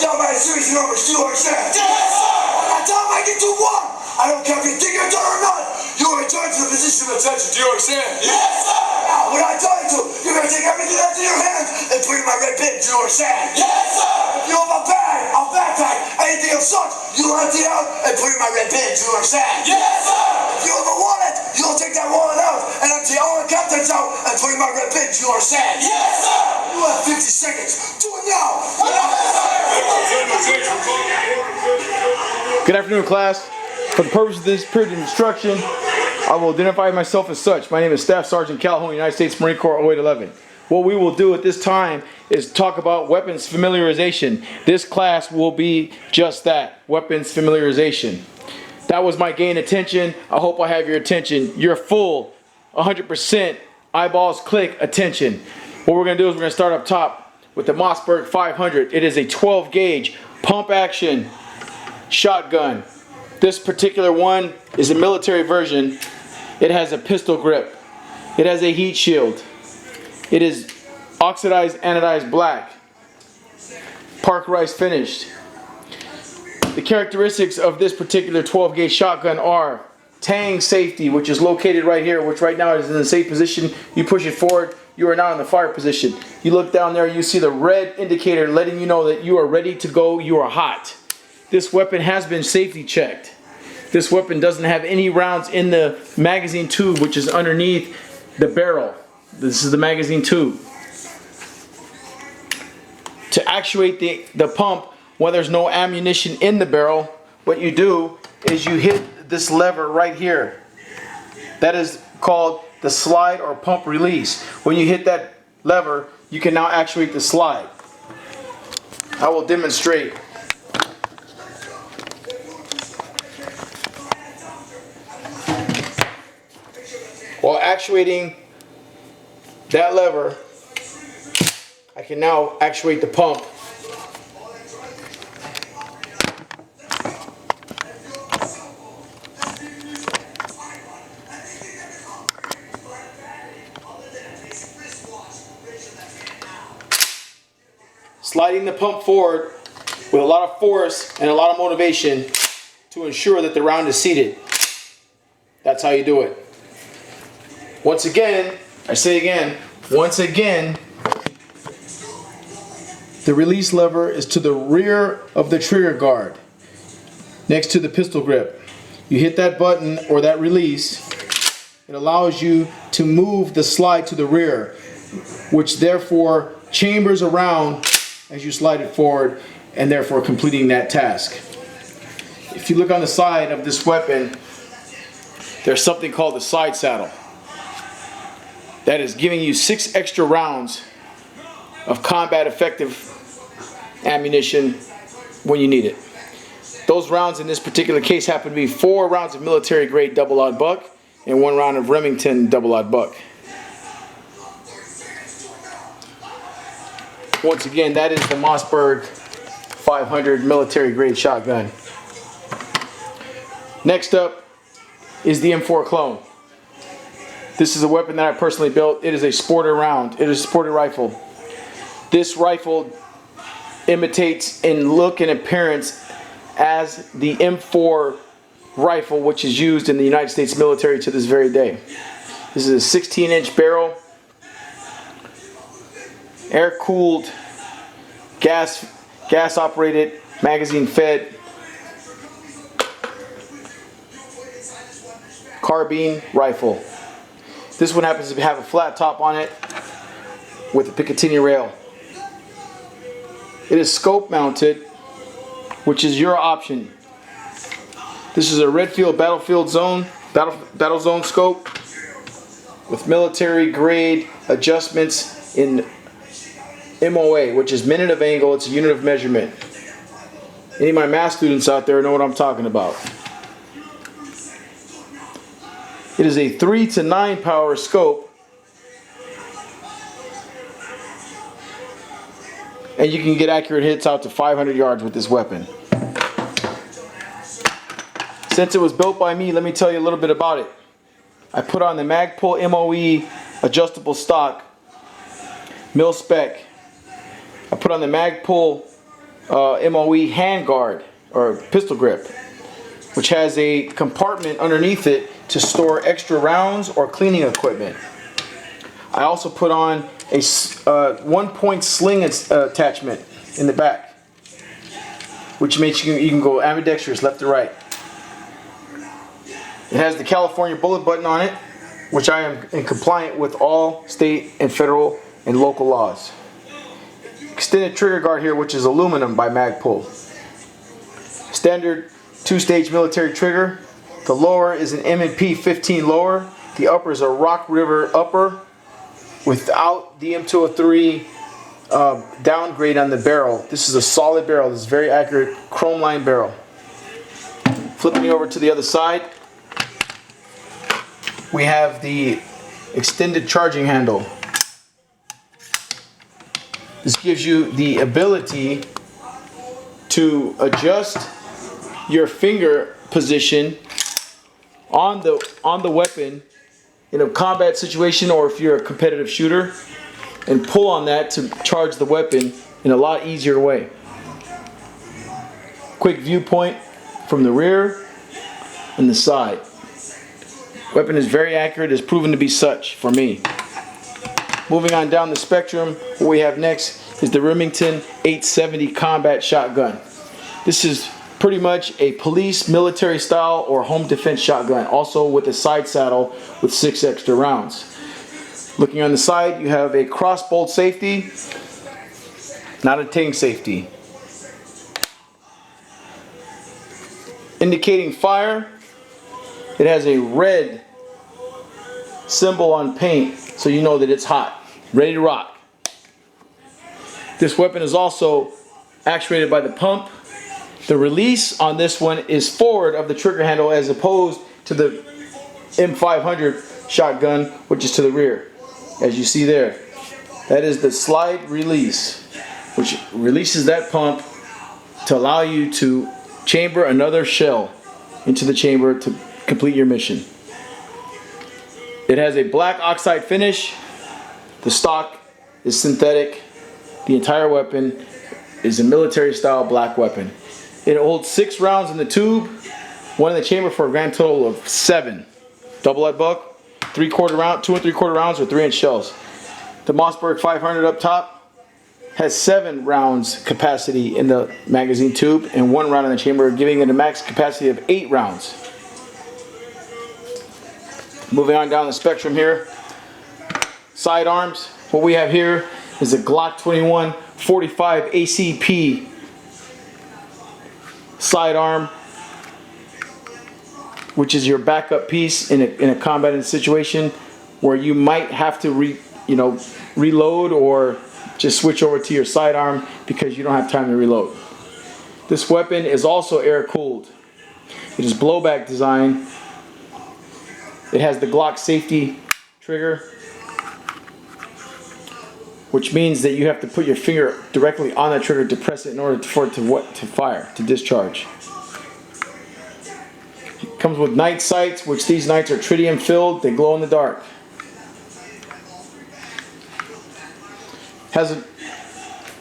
down by a series of numbers, do you understand? Yes, sir! By the time I get to 1, I don't care if you think you're done or not, you're in charge of the position of attention, do you understand? Yes, sir! Now, when I tell you to, you're gonna take everything that's in your hands and put it in my red bin, do you understand? Yes, sir! If you have a bag, a backpack, anything of such, you'll empty it out and put it in my red bin, do you understand? Yes, sir! If you have a wallet, you'll take that wallet out and empty all the contents out and put it in my red bin, do you understand? Yes, sir! You have 50 seconds. Do it now! Good afternoon, class. For the purpose of this period of instruction, I will identify myself as such. My name is Staff Sergeant Calhoun, United States Marine Corps 0811. What we will do at this time is talk about weapons familiarization. This class will be just that, weapons familiarization. That was my gain attention. I hope I have your attention. Your full 100% eyeballs click attention. What we're going to do is we're going to start up top with the Mossberg 500. It is a 12 gauge pump action shotgun. This particular one is a military version. It has a pistol grip. It has a heat shield. It is oxidized anodized black, parkerized finished. The characteristics of this particular 12 gauge shotgun are tang safety, which is located right here, which right now is in the safe position. You push it forward, you are now in the fire position. You look down there, you see the red indicator letting you know that you are ready to go, you are hot. This weapon has been safety checked. This weapon doesn't have any rounds in the magazine tube, which is underneath the barrel. This is the magazine tube. To actuate the pump, when there's no ammunition in the barrel, what you do is you hit this lever right here. That is called the slide or pump release. When you hit that lever, you can now actuate the slide. I will demonstrate. While actuating that lever, I can now actuate the pump. Sliding the pump forward with a lot of force and a lot of motivation to ensure that the round is seated. That's how you do it. Once again, I say again, once again, the release lever is to the rear of the trigger guard, next to the pistol grip. You hit that button or that release, it allows you to move the slide to the rear, which therefore chambers around as you slide it forward and therefore completing that task. If you look on the side of this weapon, there's something called the side saddle. That is giving you 6 extra rounds of combat effective ammunition when you need it. Those rounds in this particular case happen to be 4 rounds of military grade double-aught buck and 1 round of Remington double-aught buck. Once again, that is the Mossberg 500 military grade shotgun. Next up is the M4 clone. This is a weapon that I personally built. It is a sporter round. It is a sporter rifle. This rifle imitates in look and appearance as the M4 rifle, which is used in the United States military to this very day. This is a 16-inch barrel, air-cooled, gas-operated, magazine-fed, carbine rifle. This one happens to have a flat top on it with a Picatinny rail. It is scope mounted, which is your option. This is a Redfield Battle Zone scope with military grade adjustments in MOA, which is minute of angle. It's a unit of measurement. Any of my math students out there know what I'm talking about. It is a 3 to 9 power scope, and you can get accurate hits out to 500 yards with this weapon. Since it was built by me, let me tell you a little bit about it. I put on the Magpul MOE adjustable stock, mil spec. I put on the Magpul MOE handguard or pistol grip, which has a compartment underneath it to store extra rounds or cleaning equipment. I also put on a 1-point sling attachment in the back, which makes you can go ambidextrous left to right. It has the California bullet button on it, which I am in compliant with all state and federal and local laws. Extended trigger guard here, which is aluminum by Magpul. Standard 2-stage military trigger. The lower is an M&P 15 lower. The upper is a Rock River upper without the M203 downgrade on the barrel. This is a solid barrel. This is very accurate chrome line barrel. Flipping over to the other side, we have the extended charging handle. This gives you the ability to adjust your finger position on the weapon in a combat situation, or if you're a competitive shooter, and pull on that to charge the weapon in a lot easier way. Quick viewpoint from the rear and the side. Weapon is very accurate, is proven to be such for me. Moving on down the spectrum, what we have next is the Remington 870 combat shotgun. This is pretty much a police military style or home defense shotgun, also with a side saddle with 6 extra rounds. Looking on the side, you have a crossbolt safety, not a ting safety. Indicating fire, it has a red symbol on paint, so you know that it's hot, ready to rock. This weapon is also actuated by the pump. The release on this one is forward of the trigger handle as opposed to the M500 shotgun, which is to the rear. As you see there, that is the slide release, which releases that pump to allow you to chamber another shell into the chamber to complete your mission. It has a black oxide finish. The stock is synthetic. The entire weapon is a military style black weapon. It holds 6 rounds in the tube, 1 in the chamber for a grand total of 7. Double lead buck, 3/4 round, 2 3/4 rounds or 3-inch shells. The Mossberg 500 up top has 7 rounds capacity in the magazine tube and 1 round in the chamber, giving it a max capacity of 8 rounds. Moving on down the spectrum here, sidearms. What we have here is a Glock 21 45 ACP sidearm, which is your backup piece in a combat situation where you might have to reload or just switch over to your sidearm because you don't have time to reload. This weapon is also air cooled. It is blowback design. It has the Glock safety trigger, which means that you have to put your finger directly on that trigger to press it in order for it to fire, to discharge. It comes with night sights, which these nights are tritium filled. They glow in the dark. Has a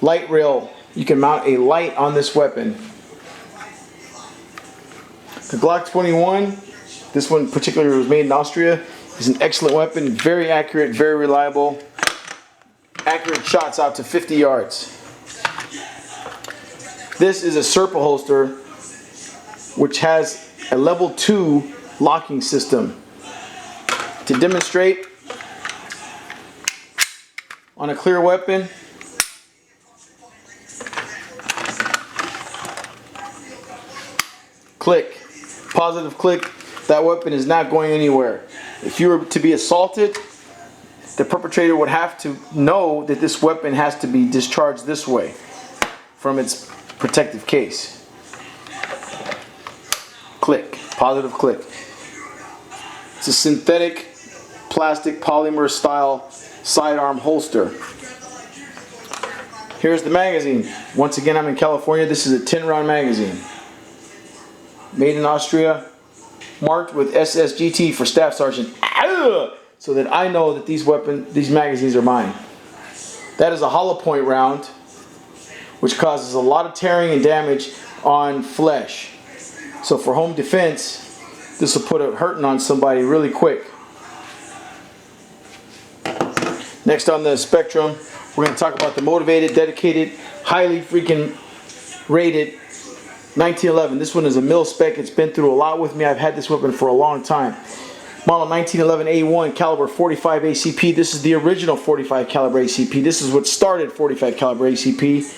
light rail. You can mount a light on this weapon. The Glock 21, this one particularly was made in Austria, is an excellent weapon, very accurate, very reliable. Accurate shots out to 50 yards. This is a Serpa holster, which has a level 2 locking system. To demonstrate, on a clear weapon, click, positive click, that weapon is not going anywhere. If you were to be assaulted, the perpetrator would have to know that this weapon has to be discharged this way from its protective case. Click, positive click. It's a synthetic plastic polymer style sidearm holster. Here's the magazine. Once again, I'm in California. This is a 10-round magazine. Made in Austria, marked with SSGT for Staff Sergeant. So that I know that these magazines are mine. That is a hollow point round which causes a lot of tearing and damage on flesh. So for home defense, this will put a hurting on somebody really quick. Next on the spectrum, we're going to talk about the motivated, dedicated, highly freaking rated 1911. This one is a mil spec. It's been through a lot with me. I've had this weapon for a long time. Model 1911 A1, caliber 45 ACP. This is the original 45 caliber ACP. This is what started 45 caliber ACP.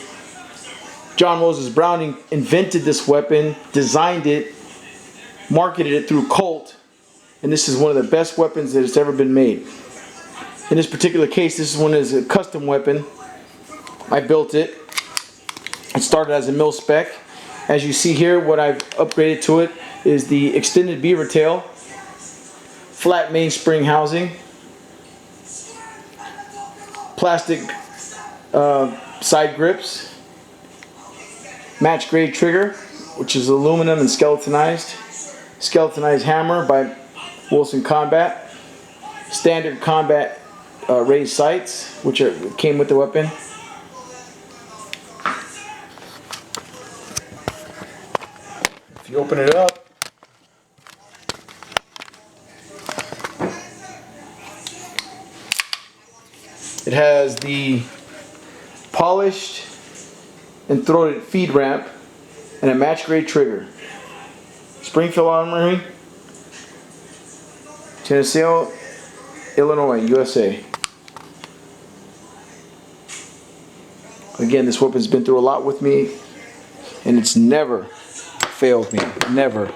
John Moses Browning invented this weapon, designed it, marketed it through Colt, and this is one of the best weapons that has ever been made. In this particular case, this one is a custom weapon. I built it. It started as a mil spec. As you see here, what I've upgraded to it is the extended beaver tail, flat mainspring housing, plastic side grips, match grade trigger, which is aluminum and skeletonized hammer by Wilson Combat, standard combat raised sights, which came with the weapon. If you open it up, it has the polished and throated feed ramp and a match grade trigger. Springfield Armory, Tennessee, Illinois, USA. Again, this weapon's been through a lot with me, and it's never failed me. Never.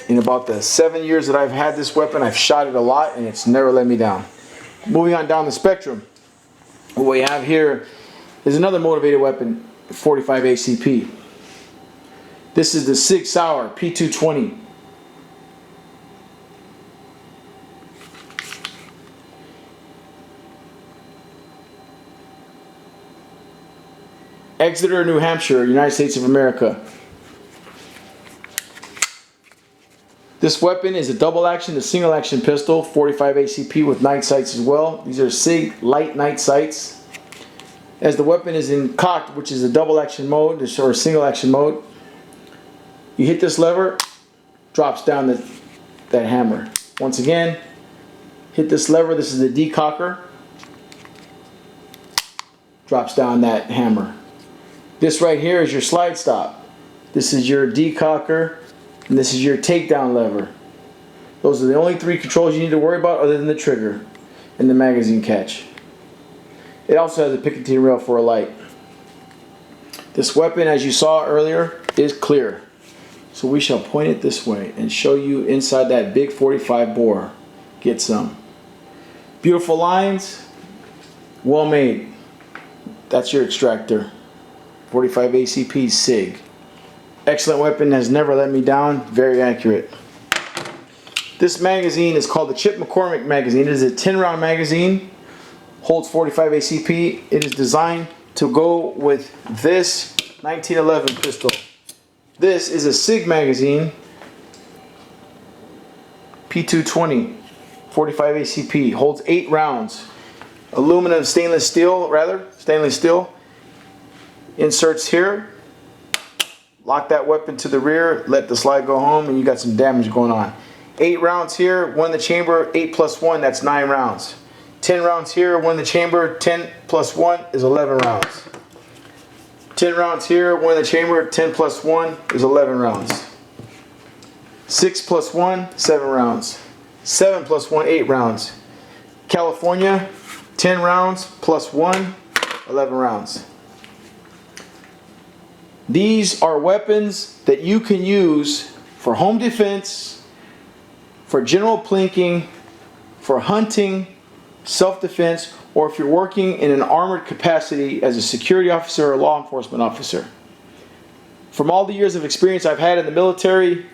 In about the 7 years that I've had this weapon, I've shot it a lot, and it's never let me down. Moving on down the spectrum, what we have here is another motivated weapon, 45 ACP. This is the Sig Sauer P220. Exeter, New Hampshire, United States of America. This weapon is a double action to single action pistol, 45 ACP with night sights as well. These are SIG light night sights. As the weapon is in cocked, which is a double action mode or a single action mode, you hit this lever, drops down that hammer. Once again, hit this lever. This is the decocker, drops down that hammer. This right here is your slide stop. This is your decocker, and this is your takedown lever. Those are the only three controls you need to worry about other than the trigger and the magazine catch. It also has a Picatinny rail for a light. This weapon, as you saw earlier, is clear. So we shall point it this way and show you inside that big 45 bore. Get some. Beautiful lines, well made. That's your extractor. 45 ACP SIG. Excellent weapon, has never let me down, very accurate. This magazine is called the Chip McCormick magazine. It is a 10-round magazine, holds 45 ACP. It is designed to go with this 1911 pistol. This is a SIG magazine, P220, 45 ACP, holds 8 rounds. Aluminum, stainless steel. Inserts here. Lock that weapon to the rear, let the slide go home, and you got some damage going on. 8 rounds here, 1 in the chamber, 8 plus 1, that's 9 rounds. 10 rounds here, 1 in the chamber, 10 plus 1 is 11 rounds. 10 rounds here, 1 in the chamber, 10 plus 1 is 11 rounds. 6 plus 1, 7 rounds. 7 plus 1, 8 rounds. California, 10 rounds plus 1, 11 rounds. These are weapons that you can use for home defense, for general plinking, for hunting, self-defense, or if you're working in an armored capacity as a security officer or law enforcement officer. From all the years of experience I've had in the military,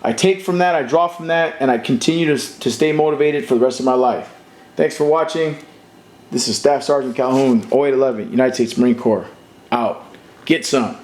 I take from that, I draw from that, and I continue to stay motivated for the rest of my life. Thanks for watching. This is Staff Sergeant Calhoun, 0811, United States Marine Corps. Out. Get some.